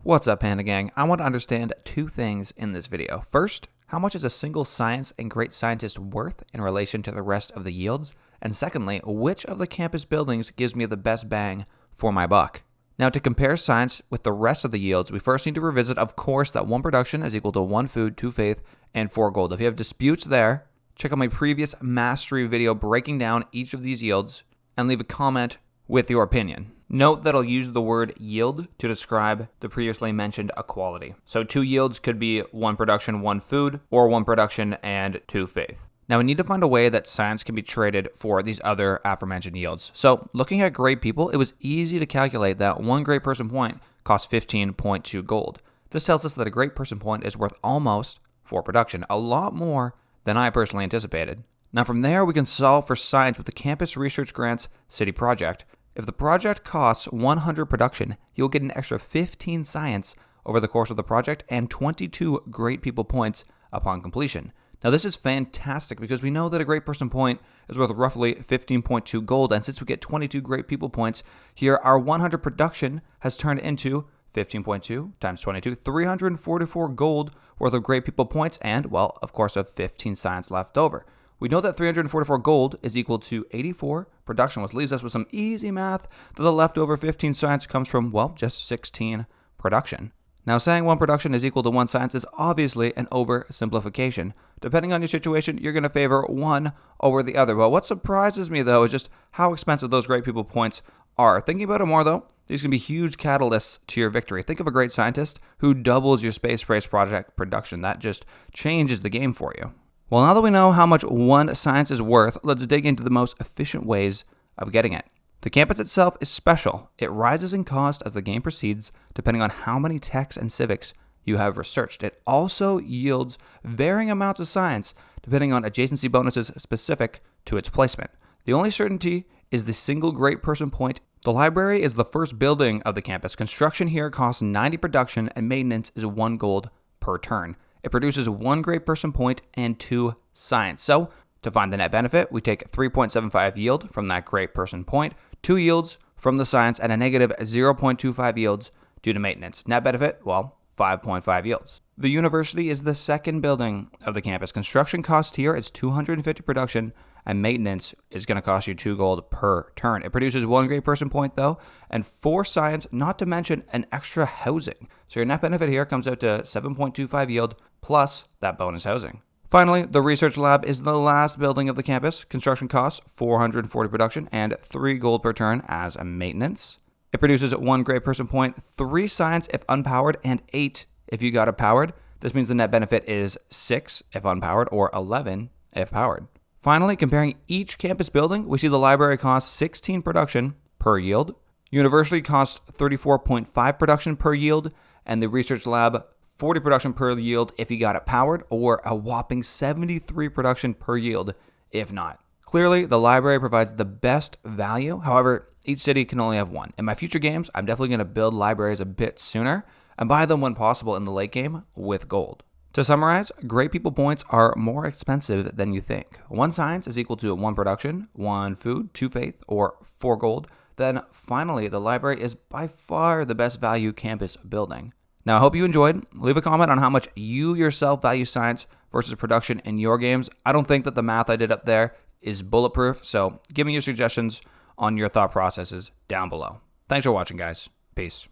What's up, Panda Gang? I want to understand two things in this video. First, how much is a single science and great scientist worth in relation to the rest of the yields? And secondly, which of the campus buildings gives me the best bang for my buck? Now, to compare science with the rest of the yields, we first need to revisit, of course, that 1 production is equal to 1 food, 2 faith, and 4 gold. If you have disputes there, check out my previous mastery video breaking down each of these yields and leave a comment with your opinion. Note that I'll use the word yield to describe the previously mentioned equality. So 2 yields could be 1 production, 1 food, or 1 production and 2 faith. Now we need to find a way that science can be traded for these other aforementioned yields. So looking at great people, it was easy to calculate that 1 great person point costs 15.2 gold. This tells us that a great person point is worth almost 4 production, a lot more than I personally anticipated. Now from there, we can solve for science with the Campus Research Grants City Project. If the project costs 100 production, you'll get an extra 15 science over the course of the project and 22 great people points upon completion. Now this is fantastic because we know that a great person point is worth roughly 15.2 gold, and since we get 22 great people points, here our 100 production has turned into 15.2 times 22, 344 gold worth of great people points, and, well, of course, of 15 science left over. We know that 344 gold is equal to 84 production, which leaves us with some easy math that the leftover 15 science comes from, well, just 16 production. Now, saying 1 production is equal to 1 science is obviously an oversimplification. Depending on your situation, you're going to favor one over the other. But what surprises me, though, is just how expensive those great people points are. Thinking about it more, though, these can be huge catalysts to your victory. Think of a great scientist who doubles your space race project production. That just changes the game for you. Well, now that we know how much 1 science is worth, let's dig into the most efficient ways of getting it. The campus itself is special. It rises in cost as the game proceeds, depending on how many techs and civics you have researched. It also yields varying amounts of science, depending on adjacency bonuses specific to its placement. The only certainty is the single great person point. The library is the first building of the campus. Construction here costs 90 production, and maintenance is 1 gold per turn. It produces 1 great person point and 2 science. So, to find the net benefit, we take 3.75 yield from that great person point, 2 yields from the science, and a negative 0.25 yields due to maintenance. Net benefit, well, 5.5 yields. The university is the second building of the campus. Construction cost here is 250 production, and maintenance is going to cost you 2 gold per turn. It produces 1 great person point, though, and 4 science, not to mention an extra housing. So your net benefit here comes out to 7.25 yield plus that bonus housing. Finally, the research lab is the last building of the campus. Construction costs 440 production and 3 gold per turn as a maintenance. It produces 1 great person point, 3 science if unpowered, and 8 if you got it powered. This means the net benefit is 6 if unpowered or 11 if powered. Finally, comparing each campus building, we see the library costs 16 production per yield, university costs 34.5 production per yield, and the research lab 40 production per yield if you got it powered, or a whopping 73 production per yield if not. Clearly, the library provides the best value. However, each city can only have 1. In my future games, I'm definitely going to build libraries a bit sooner and buy them when possible in the late game with gold. To summarize, great people points are more expensive than you think. 1 science is equal to 1 production, 1 food, 2 faith, or 4 gold. Then finally, the library is by far the best value campus building. Now, I hope you enjoyed. Leave a comment on how much you yourself value science versus production in your games. I don't think that the math I did up there is bulletproof, so give me your suggestions on your thought processes down below. Thanks for watching, guys. Peace.